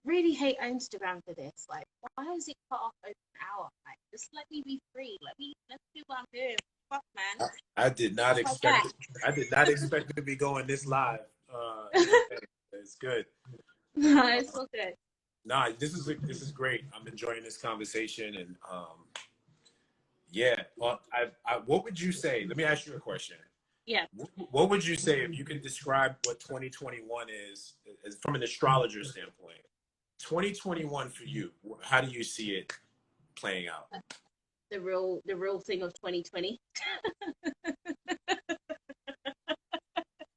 really hate Instagram for this. Like, why is it cut off over an hour? Like, just let me be free. Let's do what I'm doing. Fuck, man. I did not expect it. I did not expect to be going this live. It's good. No, it's all good. Nah, this is great. I'm enjoying this conversation, and yeah. Well, what would you say? Let me ask you a question. Yeah. What would you say if you could describe what 2021 is from an astrologer standpoint? 2021 for you, how do you see it playing out? The real thing of 2020.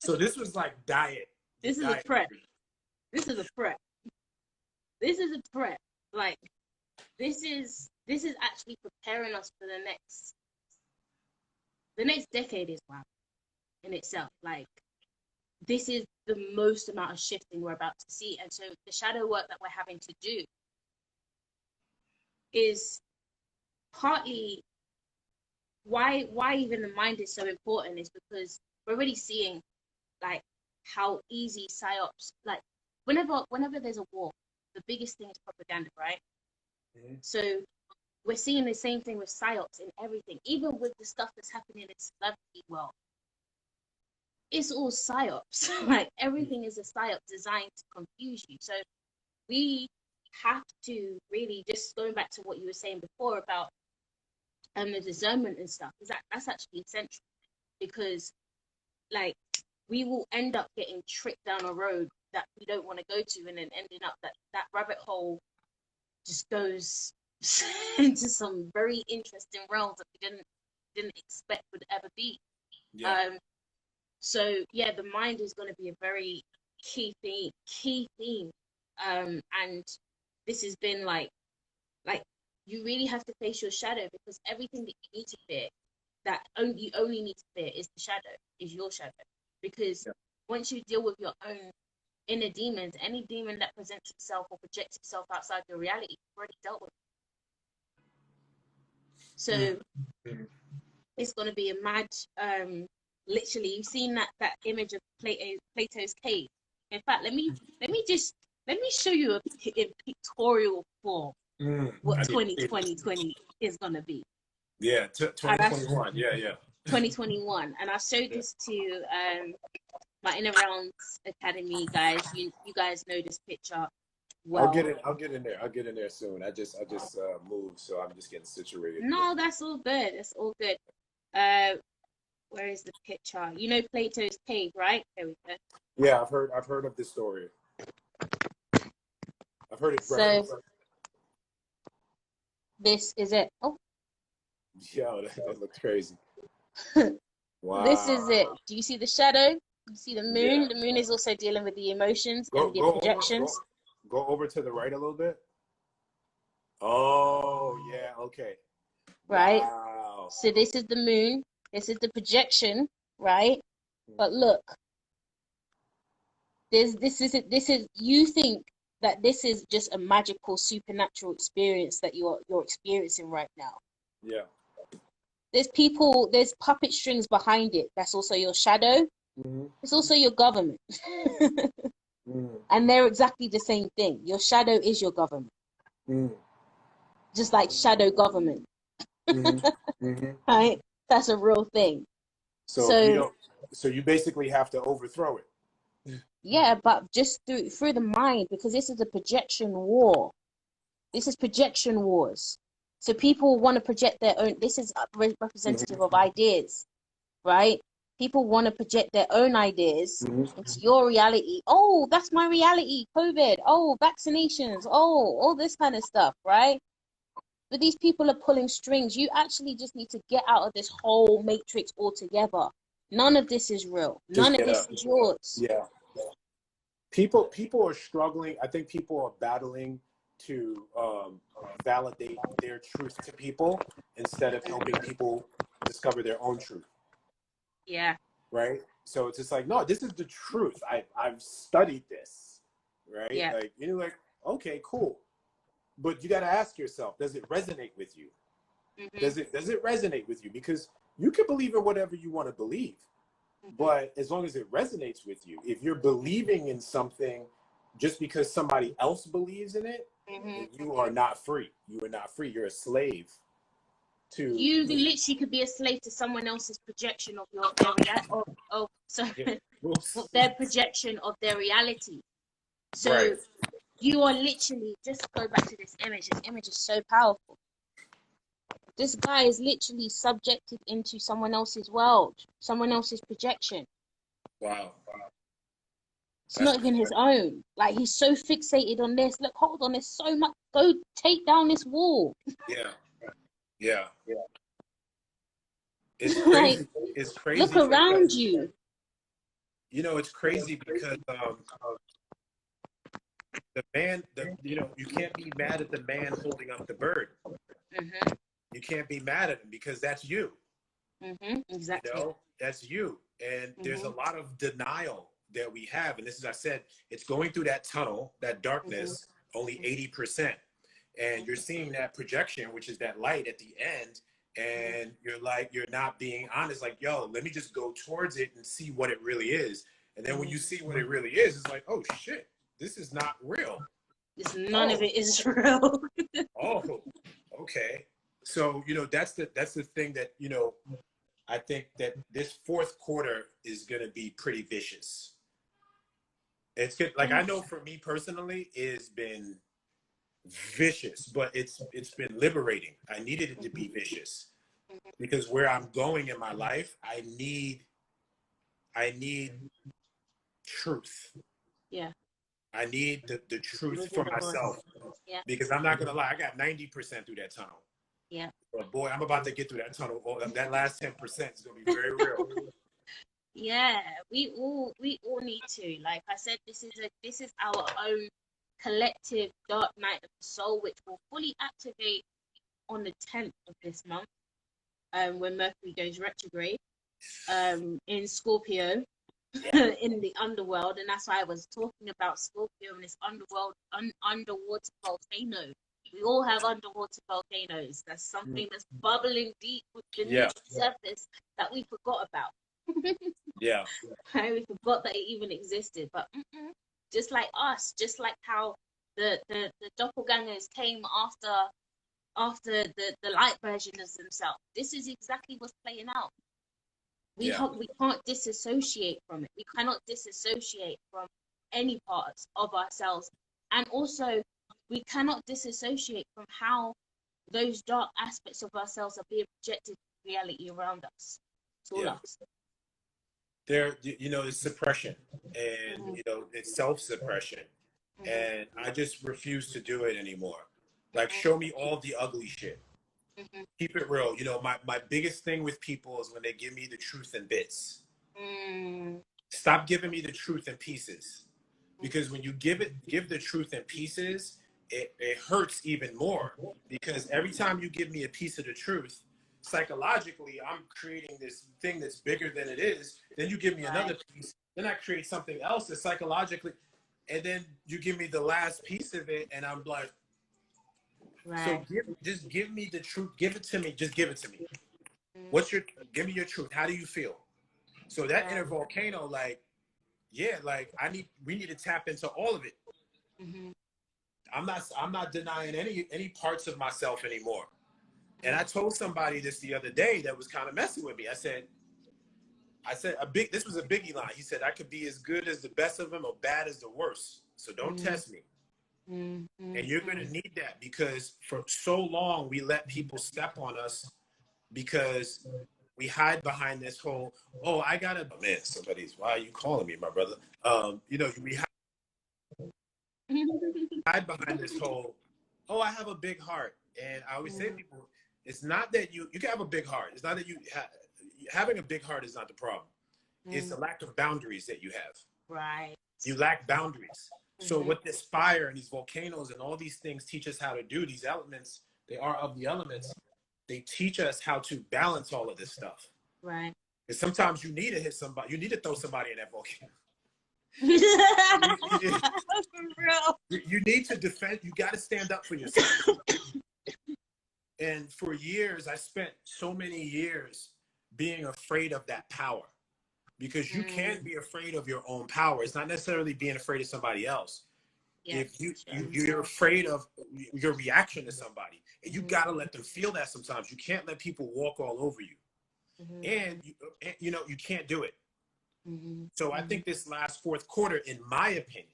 So this was like diet. This is a prep. This is a prep. This is a prep. Like, this is actually preparing us for the next decade is wow in itself. Like, this is the most amount of shifting we're about to see. And so the shadow work that we're having to do is partly why even the mind is so important, is because we're already seeing like how easy psyops, like whenever there's a war, the biggest thing is propaganda, right? Mm-hmm. So we're seeing the same thing with psyops in everything, even with the stuff that's happening in the celebrity world. It's all psyops. Like, everything is a psyop designed to confuse you. So we have to really, just going back to what you were saying before about the discernment and stuff, is that's actually essential, because like we will end up getting tricked down a road that we don't want to go to, and then ending up that rabbit hole just goes into some very interesting realms that we didn't expect would ever be. Yeah. So yeah, the mind is going to be a very key theme. And this has been like you really have to face your shadow, because everything that you need to fear, you only need to fear, is the shadow, is your shadow. Because once you deal with your own inner demons, any demon that presents itself or projects itself outside your reality, you've already dealt with it. So it's going to be a mad, literally, you've seen that image of Plato's cave. In fact, let me show you in pictorial form what 2020 is going to be. Yeah, 2021. Yeah. 2021. And I showed this to my Inner Realms Academy guys. You guys know this picture well. I'll get in there soon. I just moved, so I'm just getting situated. No, that's all good. That's all good. Where is the picture? You know Plato's cave, right? There we go. Yeah, I've heard of this story. I've heard it. So this is it. Oh. Yo, that looks crazy. Wow. This is it. Do you see the shadow? You see the moon? Yeah. The moon is also dealing with the emotions and the projections. Go over to the right a little bit. Oh, yeah. Okay. Right. Wow. So this is the moon. This is the projection, right? But look, this is you think that this is just a magical supernatural experience that you're experiencing right now. Yeah. There's puppet strings behind it. That's also your shadow. Mm-hmm. It's also your government. And they're exactly the same thing. Your shadow is your government. Just like shadow government. Right? That's a real thing. So you basically have to overthrow it. Yeah, but just through the mind, because this is a projection war. This is projection wars. So people want to project their own. This is representative of ideas, right? People want to project their own ideas into your reality. Oh, that's my reality. COVID. Oh, vaccinations. Oh, all this kind of stuff, right? But these people are pulling strings. You actually just need to get out of this whole matrix altogether. None of this is real. None of this is yours. Yeah. People are struggling. I think people are battling to validate their truth to people instead of helping people discover their own truth. Yeah. Right? So it's just like, no, this is the truth. I've studied this. Right? Yeah. Like, you're like, okay, cool. But you got to ask yourself, does it resonate with you? Does it resonate with you? Because you can believe in whatever you want to believe. But as long as it resonates with you, if you're believing in something just because somebody else believes in it, you are not free. You are not free. You're a slave to. You literally could be a slave to someone else's projection of of their projection of their reality. So Right. you are literally, just go back to this image. This image is so powerful. This guy is literally subjected into someone else's world, someone else's projection. Wow. It's not even his own. Like, he's so fixated on this. Look, hold on, there's so much. Go take down this wall. Yeah. Yeah. It's Like, crazy. It's crazy. look around you. You know, it's crazy because the man, you can't be mad at the man holding up the bird. You can't be mad at him because that's you. Exactly. You know, that's you. And there's a lot of denial that we have. And this is, I said, it's going through that tunnel, that darkness, only 80%. And you're seeing that projection, which is that light at the end. And you're like, you're not being honest. Like, yo, let me just go towards it and see what it really is. And then when you see what it really is, it's like, oh shit, this is not real. None of it is real. Oh, okay. So, that's the thing that, I think that this fourth quarter is going to be pretty vicious. It's good. Like, I know for me personally, it's been vicious, but it's been liberating. I needed it to be vicious because where I'm going in my life, I need truth. Yeah. I need the truth for myself. Yeah. Because I'm not gonna lie, I got 90% through that tunnel. Yeah. But boy, I'm about to get through that tunnel. That last 10% is gonna be very real. Yeah, we all need to. Like I said, this is our own collective dark night of the soul, which will fully activate on the 10th of this month, when Mercury goes retrograde, in Scorpio, in the underworld. And that's why I was talking about Scorpio and this underworld, underwater volcano. We all have underwater volcanoes. That's something that's bubbling deep beneath the surface that we forgot about. Yeah. We forgot that it even existed. But just like us, just like how the doppelgangers came after the light version of themselves. This is exactly what's playing out. We can't disassociate from it. We cannot disassociate from any parts of ourselves. And also, we cannot disassociate from how those dark aspects of ourselves are being projected in reality around us. It's all us. It's suppression, and it's self-suppression, and I just refuse to do it anymore. Like, show me all the ugly shit. Keep it real. My biggest thing with people is when they give me the truth in bits. Stop giving me the truth in pieces, because when you give the truth in pieces, it hurts even more, because every time you give me a piece of the truth, psychologically, I'm creating this thing that's bigger than it is. Then you give me another piece. Then I create something else that's psychologically, and then you give me the last piece of it, and I'm like, so just give me the truth. Give it to me. Just give it to me. Give me your truth. How do you feel? So that inner volcano, we need to tap into all of it. I'm not denying any parts of myself anymore. And I told somebody this the other day that was kind of messing with me. I said this was a Biggie line. He said, I could be as good as the best of them or bad as the worst. So don't test me. And you're going to need that, because for so long we let people step on us because we hide behind this whole, why are you calling me, my brother? We hide behind this whole, I have a big heart. And I always say to people, it's not that you can have a big heart. It's not that having a big heart is not the problem. It's the lack of boundaries that you have. Right. You lack boundaries. So what this fire and these volcanoes and all these things teach us how to do, these elements, they are of the elements. They teach us how to balance all of this stuff. Right. Because sometimes you need to hit somebody. You need to throw somebody in that volcano. You need to defend. You got to stand up for yourself. And for years, I spent so many years being afraid of that power, because you can't be afraid of your own power. It's not necessarily being afraid of somebody else. Yeah, if sure. you're afraid of your reaction to somebody, and you Mm-hmm. got to let them feel that sometimes. You can't let people walk all over you, Mm-hmm. and you know, you can't do it. Mm-hmm. So I think this last fourth quarter, in my opinion,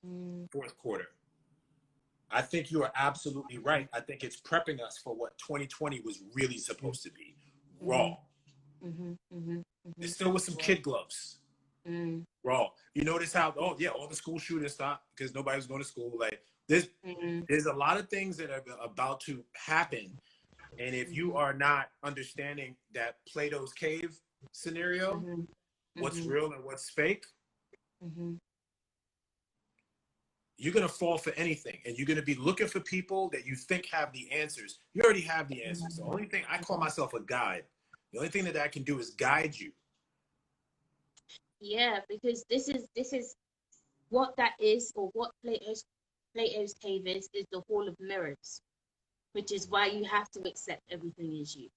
Mm-hmm. fourth quarter, I think you are absolutely right. I think it's prepping us for what 2020 was really supposed to be. Mm-hmm. Raw. Mm-hmm. Mm-hmm. It's still with some kid gloves. Mm-hmm. Raw. You notice how, oh yeah, all the school shootings stopped because nobody was going to school. Like Mm-hmm. there's a lot of things that are about to happen. And if you are not understanding that Plato's cave scenario, Mm-hmm. what's Mm-hmm. real and what's fake, Mm-hmm. you're going to fall for anything. And you're going to be looking for people that you think have the answers. You already have the answers. The only thing, I call myself a guide. The only thing that I can do is guide you. Yeah, because this is what that is, or what Plato's cave is the hall of mirrors, which is why you have to accept everything as you,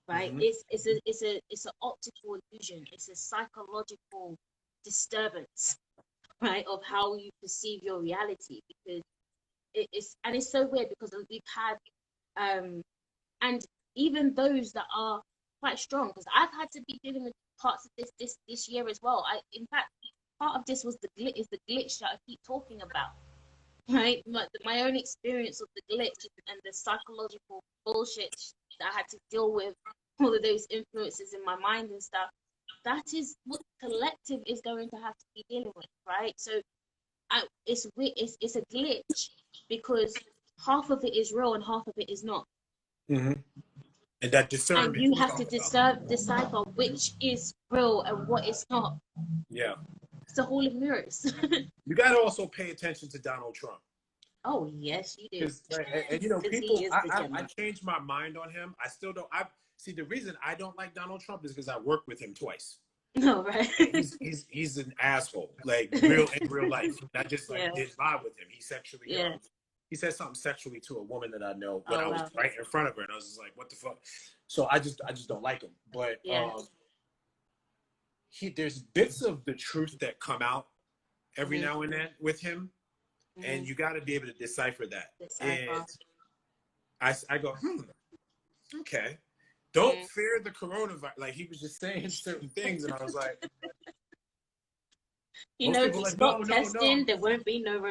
right? Mm-hmm. It's an optical illusion. It's a psychological disturbance, right, of how you perceive your reality. Because it's so weird because we've had and even those that are quite strong, because I've had to be dealing with parts of this year as well. In fact, part of this was the glitch that I keep talking about, right? My own experience of the glitch and the psychological bullshit that I had to deal with, all of those influences in my mind and stuff. That is what the collective is going to have to be dealing with, right? So it's a glitch because half of it is real and half of it is not. Mm-hmm. And that And discernment you you have to talk about. decipher which is real and what is not. Yeah. It's a hall of mirrors. You got to also pay attention to Donald Trump. Oh yes, you do. Because and you know, Because he people, is the I gem. changed my mind on him. I still don't. I see the reason I don't like Donald Trump is because I worked with him twice. No, right. And he's an asshole, like in real life. And I just like Yeah, didn't vibe with him. He sexually yeah. he said something sexually to a woman that I know when Oh I was wow. right in front of her, and I was just like, what the fuck. So I just don't like him. But Yeah. there's bits of the truth that come out every Mm-hmm. now and then with him, Mm-hmm. and you got to be able to decipher that. And Decipher. I go, okay. Don't Mm. fear the coronavirus. Like he was just saying certain things, and I was like, You most know, if people you are like, no, stop no, no. testing, there won't be no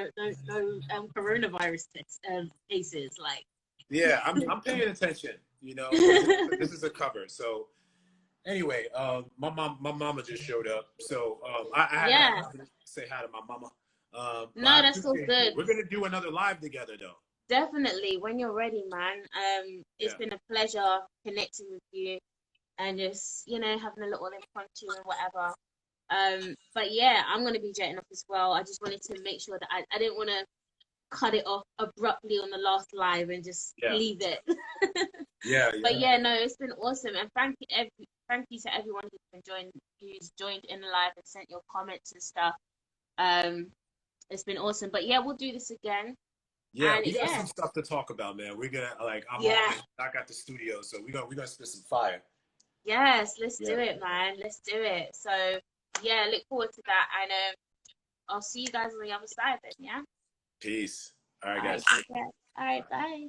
coronavirus cases. Like. Yeah, I'm paying attention, you know, because this is a cover. So anyway, my mama just showed up, so I had Yeah. to say hi to my mama. But I No, that's all appreciate you. good. We're gonna do another live together, though. Definitely, when you're ready, man. It's Yeah. been a pleasure connecting with you and just, having a little impromptu and whatever. But yeah, I'm gonna be jetting off as well. I just wanted to make sure that I didn't want to cut it off abruptly on the last live and just Yeah. leave it. Yeah. But yeah, no, it's been awesome, and thank you to everyone who's joined in the live and sent your comments and stuff. Um, it's been awesome. But yeah, we'll do this again. Yeah, And we got yeah, some stuff to talk about, man. We're gonna I'm all yeah, in. I got the studio, so we're gonna spit some fire. yes, let's Yeah. do it, man. Let's do it. So yeah, look forward to that, and I'll see you guys on the other side then. Yeah. Peace. All right, All right, guys. take care. All right, bye.